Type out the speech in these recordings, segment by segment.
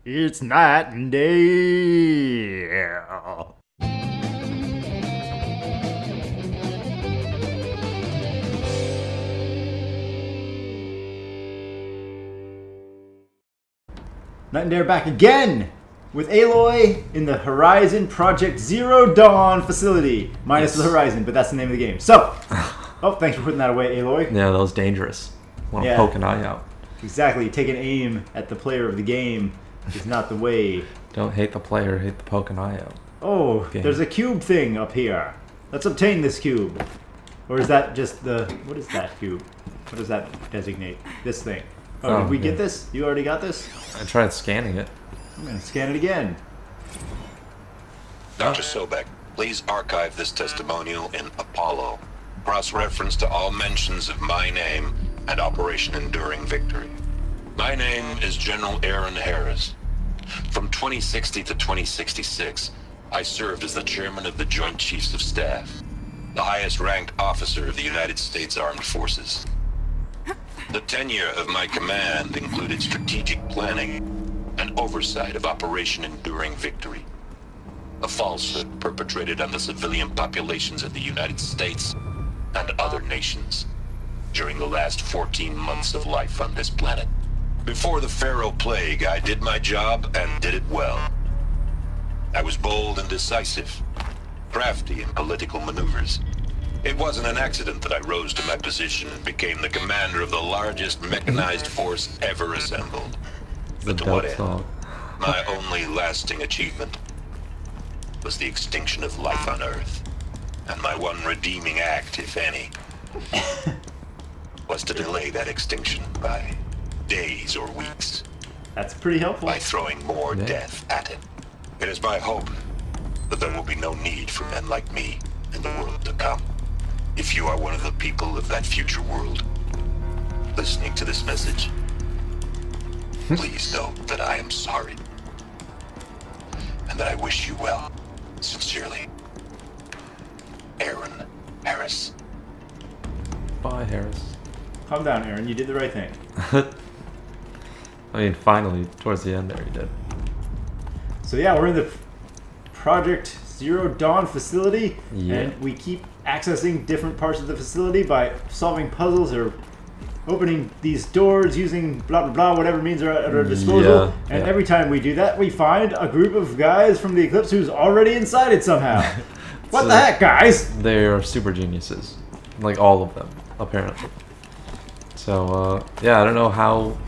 It's night and day. Night and Day are back again with Aloy in the Horizon Project Zero Dawn facility. Minus the Horizon, but that's the name of the game. So, thanks for putting that away, Aloy. Yeah, that was dangerous. Want to poke an eye out. Exactly. Taking aim at the player of the game is not the way. Don't hate the player, hate the poke an eye out. Oh, there's a cube thing up here. Let's obtain this cube. Or is that just the... What is that cube? What does that designate? This thing. Oh, did we get this? You already got this? I tried scanning it. I'm going to scan it again. Dr. Sobek, please archive this testimonial in Apollo. Cross-reference to all mentions of my name and Operation Enduring Victory. My name is General Aaron Harris. From 2060 to 2066, I served as the chairman of the Joint Chiefs of Staff, the highest-ranked officer of the United States Armed Forces. The tenure of my command included strategic planning and oversight of Operation Enduring Victory, a falsehood perpetrated on the civilian populations of the United States and other nations during the last 14 months of life on this planet. Before the Pharaoh Plague, I did my job and did it well. I was bold and decisive, crafty in political maneuvers. It wasn't an accident that I rose to my position and became the commander of the largest mechanized force ever assembled. But to what end? My only lasting achievement was the extinction of life on Earth. And my one redeeming act, if any, was to delay that extinction by days or weeks. That's pretty helpful. By throwing more death at it. It is my hope that there will be no need for men like me in the world to come. If you are one of the people of that future world listening to this message, please know that I am sorry. And that I wish you well. Sincerely, Aaron Harris. Bye, Harris. Calm down, Aaron. You did the right thing. I mean, finally, towards the end there, he did. So yeah, we're in the Project Zero Dawn facility, and we keep accessing different parts of the facility by solving puzzles or opening these doors using blah blah blah, whatever means are at our disposal. And every time we do that, we find a group of guys from the Eclipse who's already inside it somehow. What the heck, guys? They are super geniuses. Like, all of them, apparently. So, yeah, I don't know how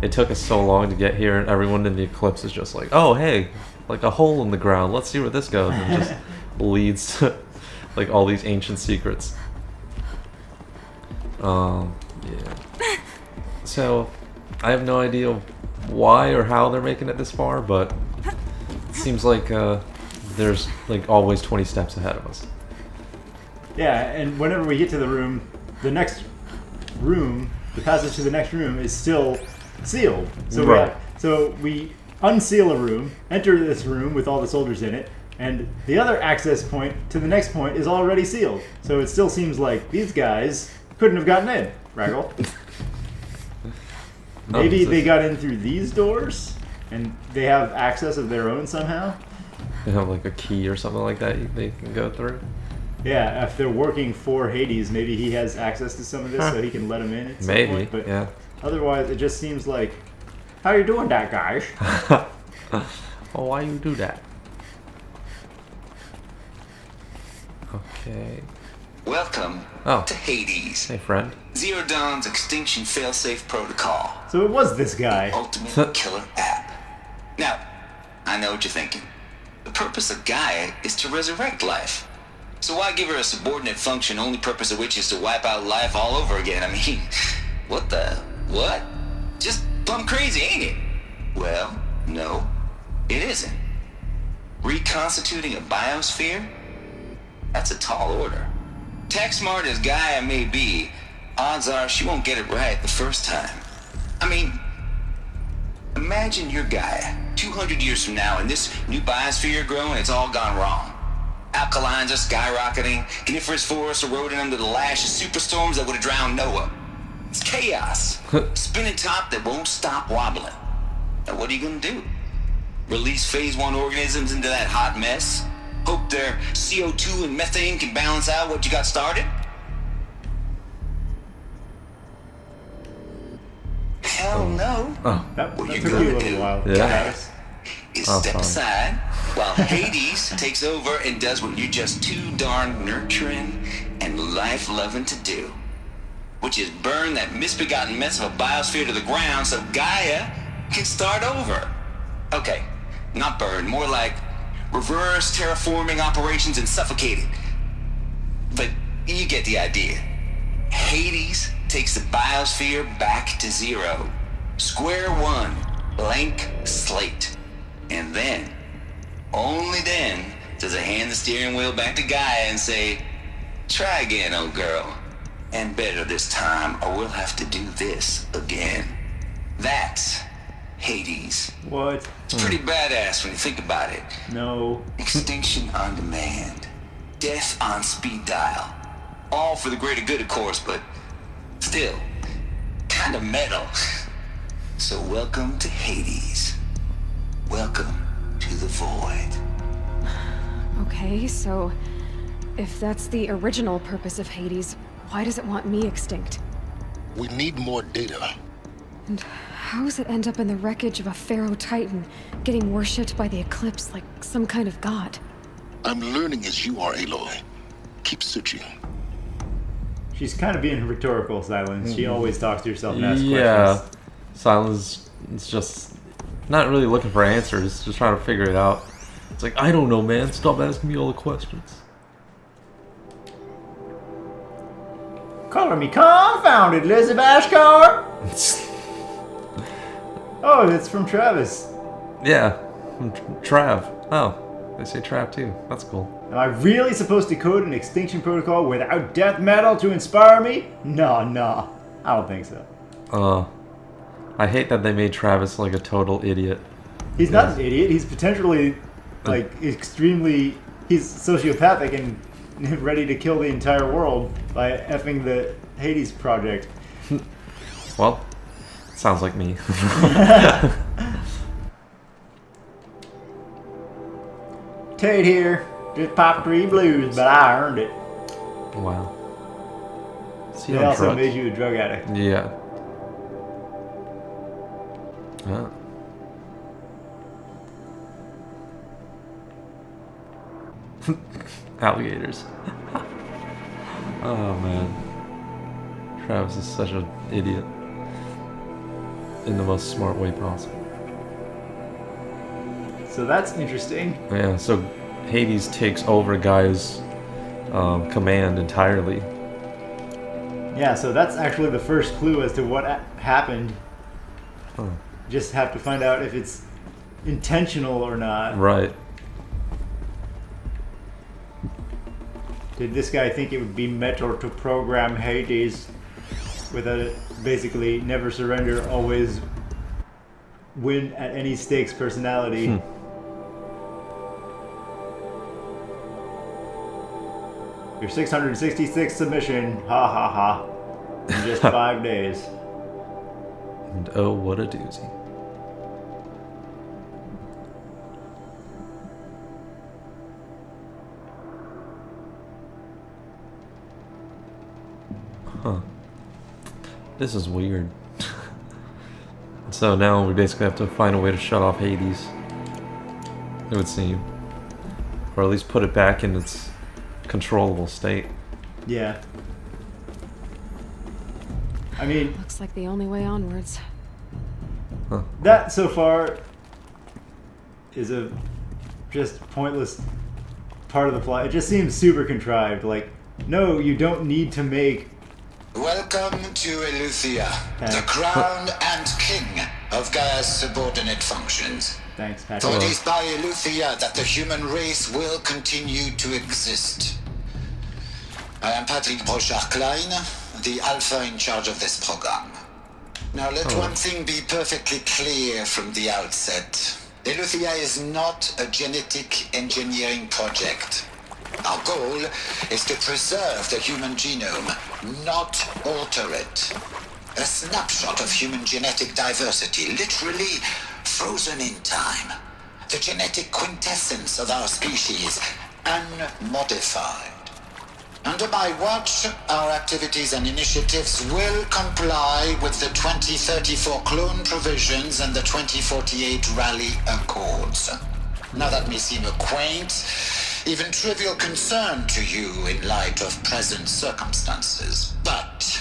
it took us so long to get here, and everyone in the Eclipse is just like, oh, hey, like a hole in the ground, let's see where this goes, and just leads to, like, all these ancient secrets. Yeah. So, I have no idea why or how they're making it this far, but it seems like there's, like, always 20 steps ahead of us. Yeah, and whenever we get to the room, the next room, the passage to the next room is still sealed. So we unseal a room, enter this room with all the soldiers in it, and the other access point to the next point is already sealed. So it still seems like these guys couldn't have gotten in, Raggle. Maybe they got in through these doors, and they have access of their own somehow? They have like a key or something like that they can go through? Yeah, if they're working for Hades, maybe he has access to some of this so he can let them in at some point. But yeah. Otherwise, it just seems like, how you doing that, guys? Oh, why you do that? Okay. Welcome to Hades. Hey, friend. Zero Dawn's extinction failsafe protocol. So it was this guy. The ultimate killer app. Now, I know what you're thinking. The purpose of Gaia is to resurrect life. So why give her a subordinate function, only purpose of which is to wipe out life all over again? I mean, what? Just plumb crazy, ain't it? Well, no, it isn't. Reconstituting a biosphere? That's a tall order. Tech smart as Gaia may be, odds are she won't get it right the first time. I mean, imagine you're Gaia, 200 years from now, and this new biosphere you're growing, it's all gone wrong. Alkalines are skyrocketing, coniferous forests eroding under the lash of superstorms that would have drowned Noah. It's chaos. Spinning top that won't stop wobbling. Now what are you gonna do? Release phase 1 organisms into that hot mess? Hope their CO2 and methane can balance out what you got started? Hell no. Oh, That What took you you a gonna little do? while. Yeah. Travis. Is Oh, step fine. aside while Hades takes over and does what you're just too darn nurturing and life-loving to do, which is burn that misbegotten mess of a biosphere to the ground so Gaia can start over. Okay, not burn, more like reverse terraforming operations and suffocate it. But you get the idea. Hades takes the biosphere back to zero. Square one, blank slate. And then, only then, does it hand the steering wheel back to Gaia and say, try again, old girl. And better this time, or we'll have to do this again. That's Hades. What? It's pretty badass when you think about it. No. Extinction on demand. Death on speed dial. All for the greater good, of course, but still, kind of metal. So welcome to Hades. Welcome to the void. Okay, so if that's the original purpose of Hades, why does it want me extinct? We need more data. And how does it end up in the wreckage of a pharaoh titan, getting worshipped by the Eclipse like some kind of god? I'm learning as you are, Aloy. Keep searching. She's kind of being rhetorical, Silence. She always talks to herself and asks yeah. questions. Silence is just not really looking for answers, just trying to figure it out. It's like, I don't know, man. Stop asking me all the questions. Calling me confounded, Lizzie Bashkar! Oh, that's from Travis. Yeah, Trav. Oh, they say Trav too. That's cool. Am I really supposed to code an extinction protocol without death metal to inspire me? No, I don't think so. I hate that they made Travis like a total idiot. He's not an idiot. He's potentially, like, extremely... He's sociopathic and ready to kill the entire world by effing the Hades project. Well, sounds like me. Tate here. Just popped 3 blues, but I earned it. Wow. Is he They on also drugs? made you a drug addict. Yeah. Oh. Alligators. Oh man. Travis is such an idiot. In the most smart way possible. So that's interesting. Yeah, so Hades takes over Gaia's command entirely. Yeah, so that's actually the first clue as to what happened. Huh. Just have to find out if it's intentional or not. Right. Did this guy think it would be metal to program Hades with a basically never surrender, always win at any stakes personality? Your 666th submission, ha ha ha, in just 5 days. And oh, what a doozy. Huh. This is weird. So now we basically have to find a way to shut off Hades. It would seem. Or at least put it back in its controllable state. Yeah. I mean, Looks like the only way onwards. Huh. that so far is a just pointless part of the plot. It just seems super contrived. Like, no, you don't need to make... Welcome to Eleuthia, Okay. the crown and king of Gaia's subordinate functions. Thanks, For Patrick. it is by Eleuthia that the human race will continue to exist. I am Patrick Brochard-Klein, the alpha in charge of this program. Now let one thing be perfectly clear from the outset. Eleuthia is not a genetic engineering project. Our goal is to preserve the human genome, not alter it. A snapshot of human genetic diversity, literally frozen in time. the genetic quintessence of our species, unmodified. Under my watch, our activities and initiatives will comply with the 2034 clone provisions and the 2048 Rally Accords. Now that may seem a quaint, even trivial concern to you in light of present circumstances, but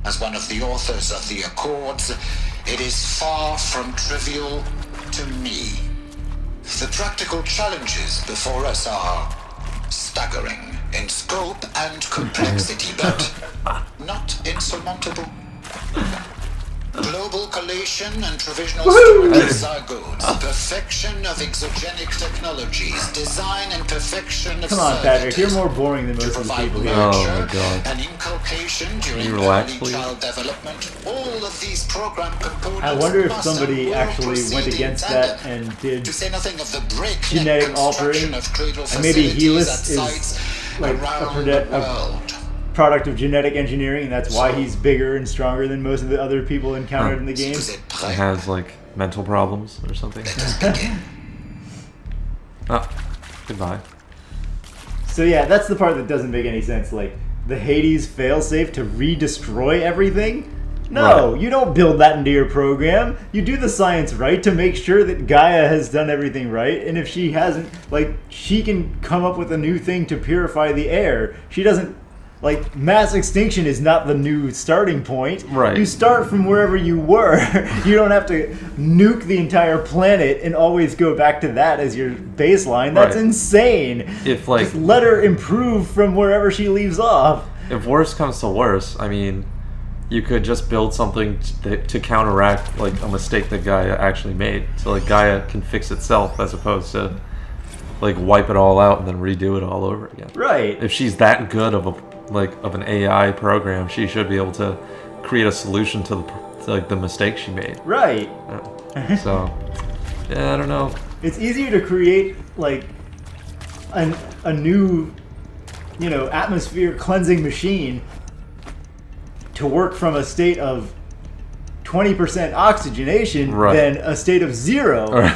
as one of the authors of the Accords, it is far from trivial to me. The practical challenges before us are staggering in scope and complexity, but not insurmountable. Global collation and provisional storage of zygotes, perfection of exogenic technologies, design and perfection of Come on, Patrick, you're more boring than most of the provide people here. Oh nurture my God. and inculcation during you relax, early please? child development. All of these program components I wonder if must somebody and will actually went proceed in against tandem. that and did To say nothing of the breakneck genetic construction altering, of cradle and maybe facilities Helus at sites is like around the a world. product of genetic engineering, and that's why he's bigger and stronger than most of the other people encountered in the game. Vous êtes He prêts? has like mental problems or something. Let us begin. Oh, goodbye. So yeah, that's the part that doesn't make any sense. Like, the Hades failsafe to re-destroy everything? No, Right. you don't build that into your program. You do the science right to make sure that Gaia has done everything right, and if she hasn't, like, she can come up with a new thing to purify the air. She doesn't, like, mass extinction is not the new starting point. Right. You start from wherever you were. You don't have to nuke the entire planet and always go back to that as your baseline. That's Right. insane. If like Just let her improve from wherever she leaves off. if worse comes to worse, I mean, you could just build something to counteract like a mistake that Gaia actually made, so like Gaia can fix itself as opposed to like wipe it all out and then redo it all over again. Right. If she's that good of an AI program, she should be able to create a solution to like the mistake she made. Right. So yeah, I don't know. It's easier to create like a new, atmosphere cleansing machine to work from a state of 20% oxygenation Right. than a state of 0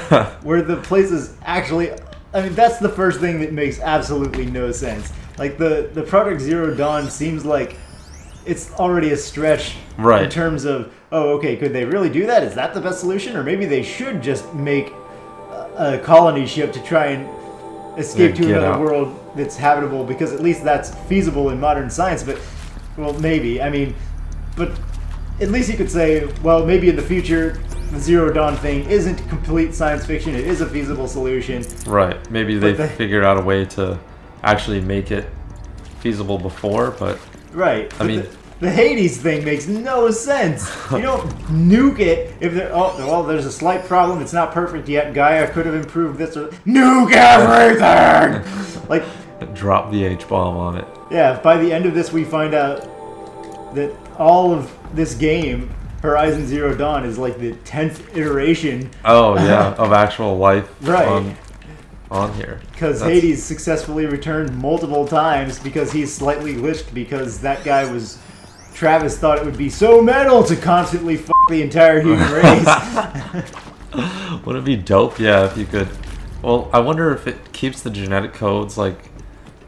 where the place is actually, I mean, that's the first thing that makes absolutely no sense. Like, the Project Zero Dawn seems like it's already a stretch Right. in terms of, oh, okay, could they really do that? Is that the best solution? Or maybe they should just make a colony ship to try and escape Yeah, to get another out. world that's habitable, because at least that's feasible in modern science. But, well, maybe. I mean, but at least you could say, well, maybe in the future, the Zero Dawn thing isn't complete science fiction. It is a feasible solution. Right. Maybe they But figured out a way to actually make it feasible before, but Right. I but mean- the Hades thing makes no sense. You don't nuke it if there's a slight problem. It's not perfect yet. Gaia could have improved this. Or nuke everything. Like, drop the H-bomb on it. yeah. By the end of this, we find out that all of this game, Horizon Zero Dawn, is like the 10th iteration. Oh yeah, of actual life Right. on here. Because That's- Hades successfully returned multiple times because he's slightly glitched, because that guy was... Travis thought it would be so metal to constantly fuck the entire human race. Wouldn't it be dope? Yeah, if you could. Well, I wonder if it keeps the genetic codes like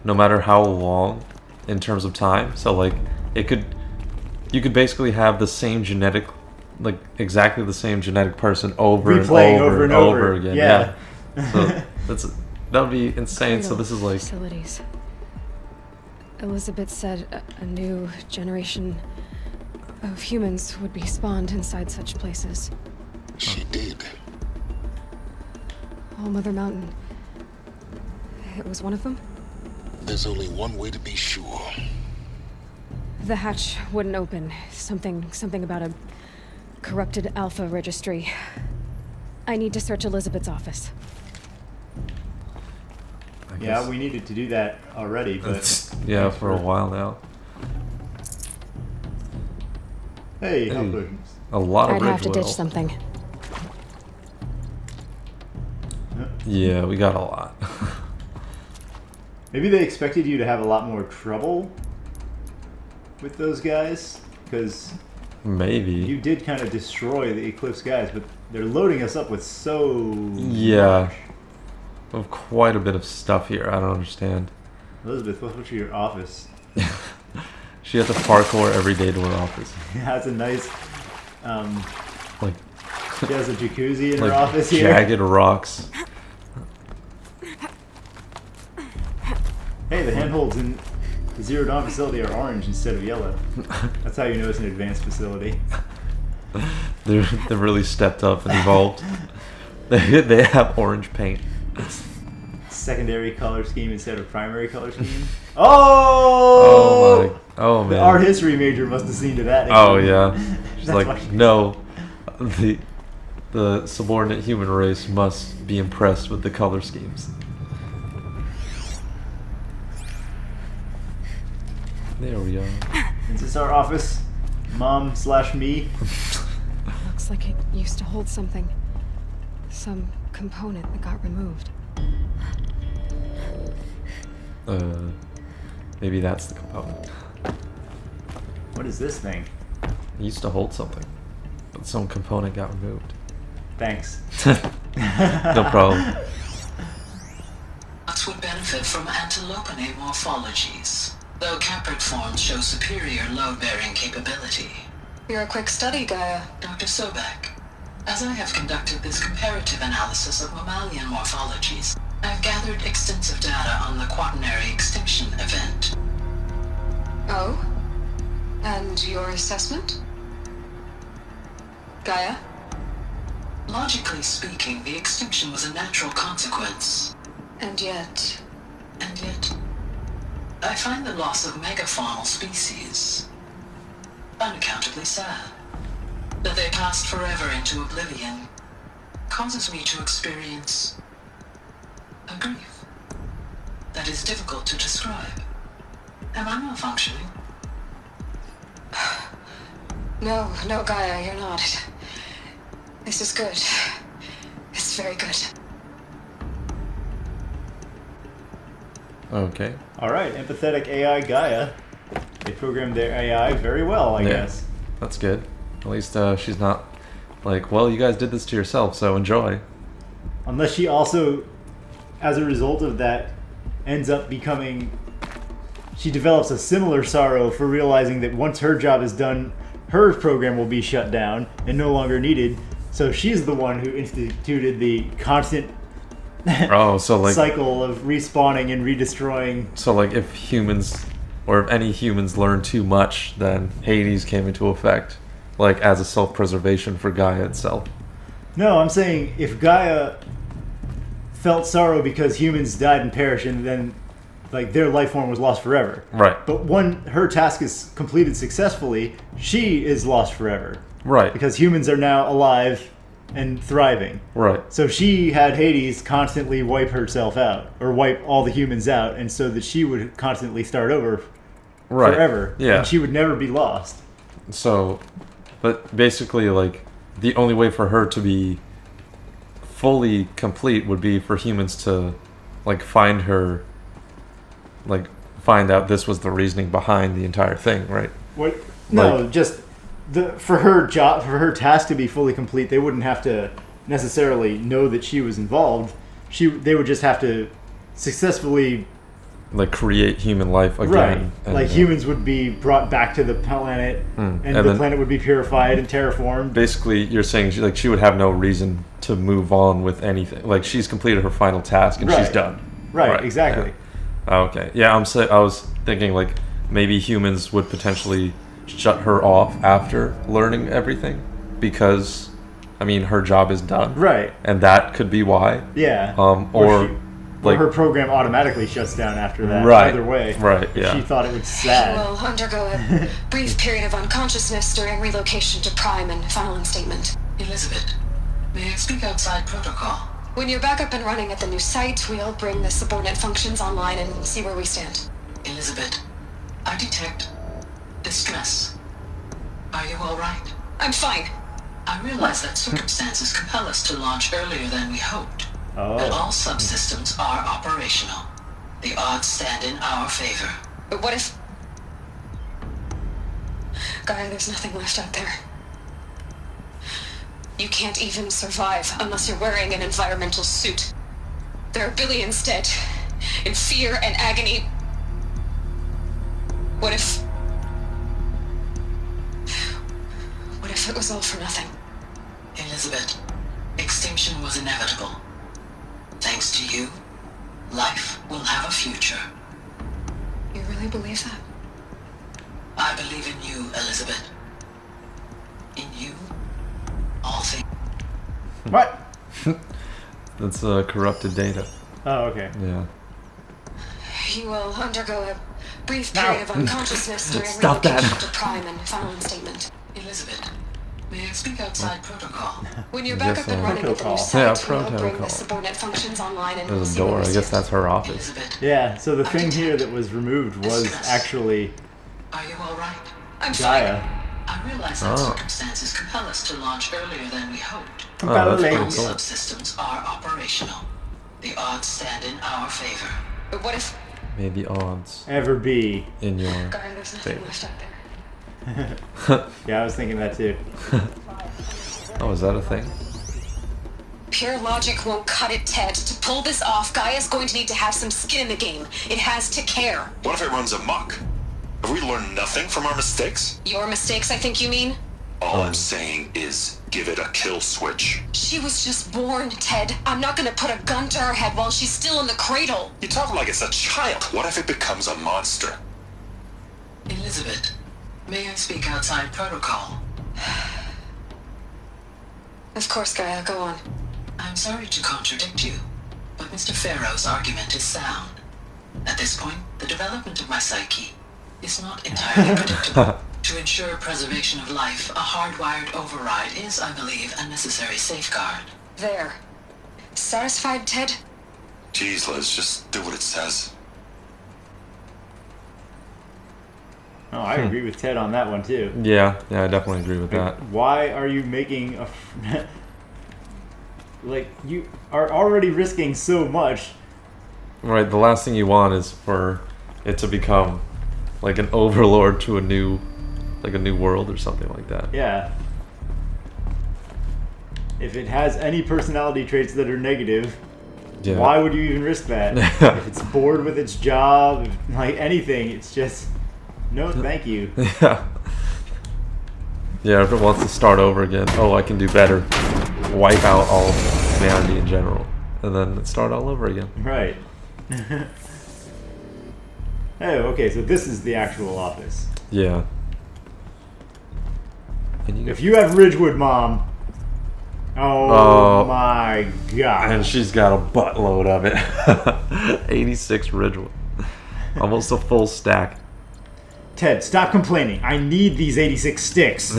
no matter how long in terms of time. So like you could basically have the same genetic, like exactly the same genetic person over Replaying and over and over. again. Yeah. So that would be insane. So this is like Facilities. Elizabeth said a new generation of humans would be spawned inside such places. She did. All Mother Mountain. It was one of them? There's only one way to be sure. The hatch wouldn't open. Something about a corrupted alpha registry. I need to search Elizabeth's office. I Yeah, guess- we needed to do that already, but... yeah, for a while now. Hey, Hey. help us. A lot of I'd have to Bridgewell. ditch something. Yeah, we got a lot. Maybe they expected you to have a lot more trouble with those guys, because Maybe. you did kind of destroy the Eclipse guys, but they're loading us up with so Yeah, much. have quite a bit of stuff here. I don't understand. Elizabeth, what's your office? She has to parkour every day to her office. Yeah, it's a nice. Like, She has a jacuzzi in like her office here. jagged rocks. Hey, the handholds in the Zero Dawn facility are orange instead of yellow. That's how you know it's an advanced facility. They've really stepped up and evolved. They have orange paint. Secondary color scheme instead of primary color scheme. Oh! Oh The man. art history major must have seen to that. Oh yeah. She's That's why like, she- no, the subordinate human race must be impressed with the color schemes. There we are. Is this our office? Mom/me? Looks like it used to hold something. Some component that got removed. Maybe that's the component. What is this thing? It used to hold something, but some component got removed. Thanks. No problem. Would benefit from antilopinae morphologies, though caprid forms show superior load-bearing capability. You're a quick study, Gaia. Dr. Sobek, as I have conducted this comparative analysis of mammalian morphologies, I have gathered extensive data on the quaternary extinction event. Oh? And your assessment? Gaia? Logically speaking, the extinction was a natural consequence. And yet... And yet, I find the loss of megafaunal species unaccountably sad. That they passed forever into oblivion causes me to experience a grief that is difficult to describe. Am I malfunctioning? No, Gaia, you're not. This is good. It's very good. Okay. Alright, empathetic AI Gaia. They programmed their AI very well, I guess. That's good. At least she's not like, well, you guys did this to yourself, so enjoy. Unless she also, as a result of that, ends up becoming... She develops a similar sorrow for realizing that once her job is done, her program will be shut down and no longer needed. So she's the one who instituted the constant Oh, so like, cycle of respawning and redestroying. so like, if humans, or if any humans learn too much, then Hades came into effect, like as a self-preservation for Gaia itself. No, I'm saying if Gaia felt sorrow because humans died and perished, and then like their life form was lost forever. Right. But when her task is completed successfully, she is lost forever. Right. Because humans are now alive and thriving. Right. So she had Hades constantly wipe herself out, or wipe all the humans out, and so that she would constantly start over Right. forever. Yeah. And she would never be lost. So, but basically, like, the only way for her to be fully complete would be for humans to, like, find her, like, find out this was the reasoning behind the entire thing, right? What? No, Like- just for her job, for her task to be fully complete, they wouldn't have to necessarily know that she was involved. They would just have to successfully, Like, create human life again. right? and, Like humans would be brought back to the planet, and the then- planet would be purified and terraformed. Basically, you're saying she would have no reason to move on with anything. Like, she's completed her final task and she's Right. done. Right, exactly. Yeah. Okay. Yeah, I was thinking, like, maybe humans would potentially shut her off after learning everything because, I mean, her job is done. Right. And that could be why. Yeah. Or like, her program automatically shuts down after that. Right. Either way. Right, If yeah. she thought it was sad. Will undergo a brief period of unconsciousness during relocation to Prime and final instatement. Elizabeth, may I speak outside protocol? When you're back up and running at the new site, we'll bring the subordinate functions online and see where we stand. Elizabeth, I detect distress. Are you all right? I'm fine. I realize that circumstances compel us to launch earlier than we hoped. But Oh. all subsystems are operational. The odds stand in our favor. But what if... Gaia, there's nothing left out there. You can't even survive unless you're wearing an environmental suit. There are billions dead, in fear and agony. What if it was all for nothing? Elizabeth, extinction was inevitable. Thanks to you, life will have a future. You really believe that? I believe in you, Elizabeth. In you, all things. What? That's corrupted data. Oh, okay. Yeah. You will undergo a brief period of unconsciousness during Stop that. relocation to Prime and final instatement. Elizabeth, may I speak outside protocol? When you're back Yes, up and running with the new protocol. site, Yeah, we'll bring protocol. the subordinate functions online and we'll There's a see door. where we I guess stand. that's her office. Elizabeth, Yeah, so the thing here that was removed was actually are you all right? I'm fine. Gaia. I realize that Oh. circumstances compel us to launch earlier than we hoped. Oh, that's Ballet. pretty All cool. subsystems are operational. The odds stand in our favor. But what if May the odds Ever be. in your Guy, there's nothing favor. left out there? Yeah, I was thinking that too. Oh, is that a thing? Pure logic won't cut it, Ted. To pull this off, Gaia's going to need to have some skin in the game. It has to care. What if it runs amok? Have we learned nothing from our mistakes? Your mistakes, I think you mean? All I'm saying is give it a kill switch. She was just born, Ted. I'm not gonna put a gun to her head while she's still in the cradle. You talk like it's a child. What if it becomes a monster? Elizabeth, may I speak outside protocol? Of course, Gaia, go on. I'm sorry to contradict you, but Mr. Farrow's argument is sound. At this point, the development of my psyche is not entirely predictable. To ensure preservation of life, a hardwired override is, I believe, a necessary safeguard. There. Satisfied, Ted? Jeez, Liz, just do what it says. Oh, I agree with Ted on that one too. Yeah, I definitely agree with that. Why are you making a like you are already risking so much? Right, the last thing you want is for it to become like an overlord to a new world or something like that. Yeah. If it has any personality traits that are negative, Yeah. why would you even risk that? If it's bored with its job, like anything, it's just no, thank you. Yeah. Yeah, if it wants to start over again, oh, I can do better. Wipe out all of humanity in general, and then start all over again. Right. Oh, okay, so this is the actual office. Yeah. And you If you have Ridgewood, Mom. Oh my god. and she's got a buttload of it. 86 Ridgewood. Almost a full stack. Ted, stop complaining. I need these 86 sticks.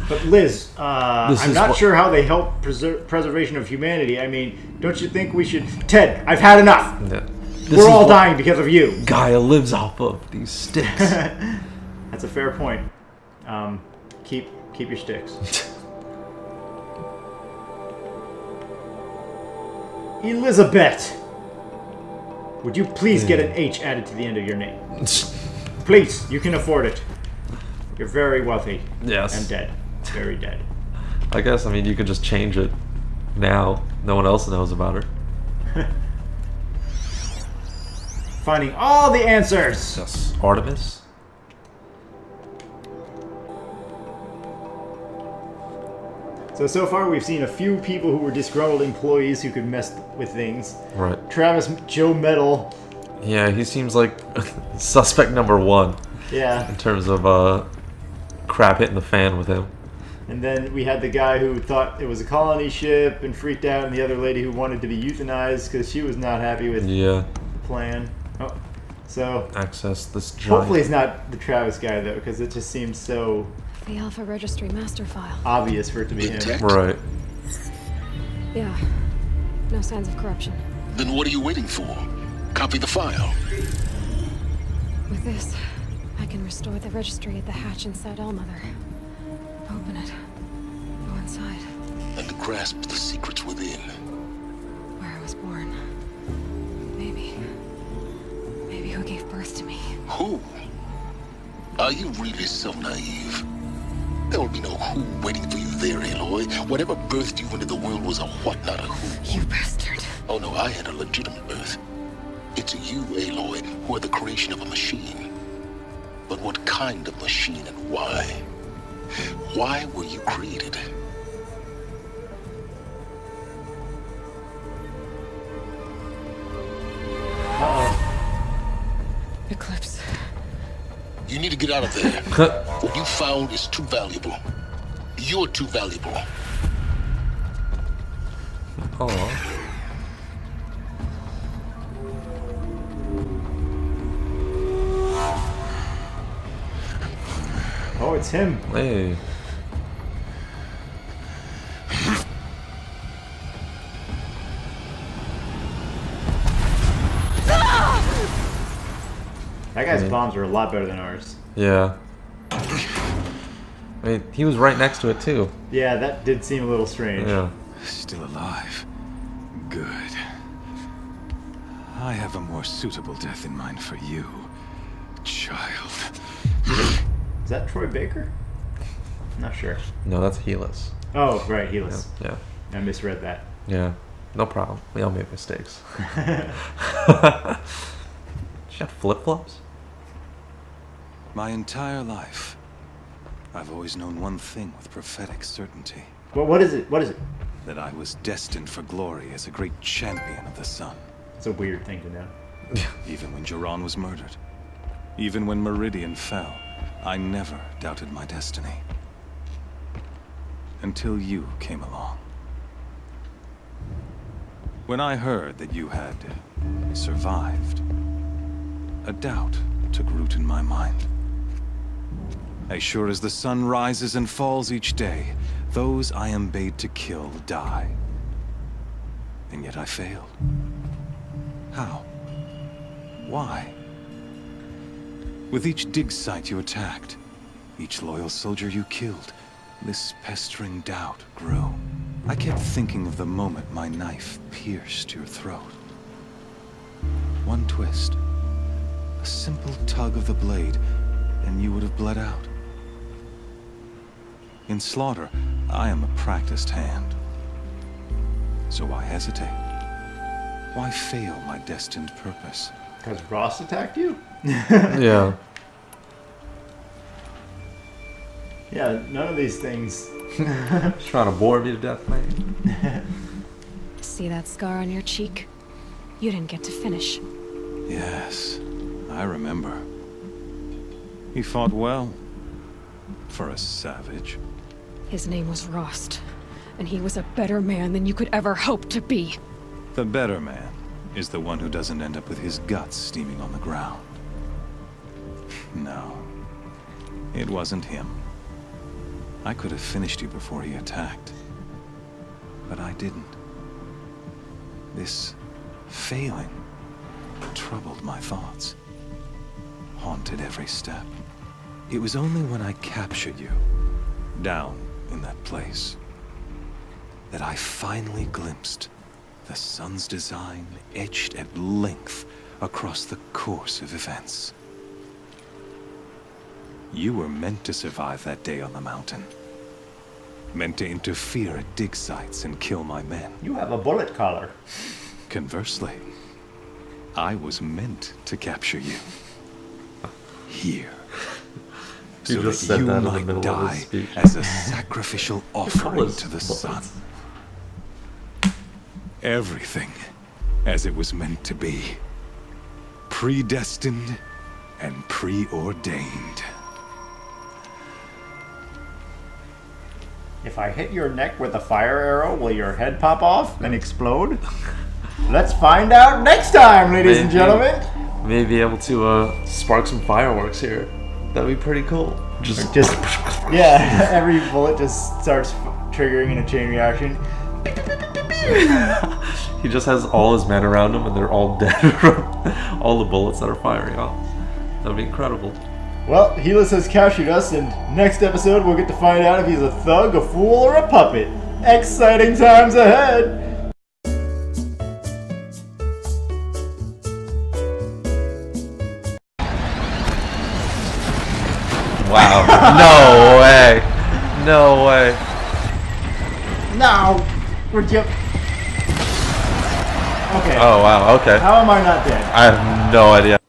But Liz, I'm is not what- sure how they help preservation of humanity. I mean, don't you think we should... Ted, I've had enough. Yeah. We're all dying because of you. Gaia lives off of these sticks. That's a fair point. Keep your sticks. Elizabeth! Would you please get an H added to the end of your name? Please, you can afford it. You're very wealthy. Yes. And dead. Very dead. I guess, I mean, you could just change it now. No one else knows about her. Finding all the answers! Yes. Artemis? So far we've seen a few people who were disgruntled employees who could mess with things. Right. Travis Joe Metal. Yeah, he seems like suspect number one Yeah. in terms of crap hitting the fan with him. And then we had the guy who thought it was a colony ship and freaked out, and the other lady who wanted to be euthanized because she was not happy with Yeah. the plan. Oh. So Access this giant. hopefully it's not the Travis guy though, because it just seems so The Alpha Registry master file. obvious for it to be him. Intact? Right. Yeah. No signs of corruption. Then what are you waiting for? Copy the file. With this, I can restore the registry at the hatch inside Allmother. Open it. Go inside. And grasp the secrets within. Where I was born. Maybe who gave birth to me. Who? Are you really so naive? There will be no who waiting for you there, Aloy. Whatever birthed you into the world was a what, not a who. You bastard. Oh no, I had a legitimate birth. It's you, Aloy, who are the creation of a machine. But what kind of machine and why? Why were you created? Eclipse. You need to get out of there. What you found is too valuable. You're too valuable. Oh. Oh, it's him. Hey. That guy's bombs are a lot better than ours. Yeah. I mean, he was right next to it too. Yeah, that did seem a little strange. Yeah. Still alive. Good. I have a more suitable death in mind for you, child. Is that Troy Baker? Not sure. No, that's Helis. Oh, right, Helis. Yeah. I misread that. Yeah. No problem. We all make mistakes. She got flip-flops? My entire life, I've always known one thing with prophetic certainty. Well, what is it? What is it? That I was destined for glory as a great champion of the sun. It's a weird thing to know. Even when Jiran was murdered. Even when Meridian fell, I never doubted my destiny. Until you came along. When I heard that you had survived, a doubt took root in my mind. As sure as the sun rises and falls each day, those I am bade to kill die. And yet I failed. How? Why? With each dig site you attacked, each loyal soldier you killed, this pestering doubt grew. I kept thinking of the moment my knife pierced your throat. One twist, a simple tug of the blade, and you would have bled out. In slaughter, I am a practiced hand. So why hesitate? Why fail my destined purpose? Because Ross attacked you? Yeah. Yeah, none of these things. She's trying to bore me to death, man. See that scar on your cheek? You didn't get to finish. Yes, I remember. He fought well. For a savage. His name was Rost, and he was a better man than you could ever hope to be. The better man is the one who doesn't end up with his guts steaming on the ground. No, it wasn't him. I could have finished you before he attacked. But I didn't. This failing troubled my thoughts. Haunted every step. It was only when I captured you, down in that place, that I finally glimpsed the sun's design etched at length across the course of events. You were meant to survive that day on the mountain. Meant to interfere at dig sites and kill my men. You have a bullet collar. Conversely, I was meant to capture you. Here. You So just that said you that in the might middle of die his speech. as a sacrificial offering Bullets, to the bullets. sun. Everything as it was meant to be. Predestined and preordained. If I hit your neck with a fire arrow, will your head pop off and explode? Let's find out next time, ladies and gentlemen. May be able to spark some fireworks here. That'd be pretty cool. Just Yeah, every bullet just starts triggering in a chain reaction. he just has all his men around him and they're all dead from all the bullets that are firing off. That'd be incredible. Well, Helis has captured us, and next episode we'll get to find out if he's a thug, a fool, or a puppet. Exciting times ahead! Wow. No way. No way. Now, would you... Okay. Oh wow. Okay. How am I not dead? I have no idea.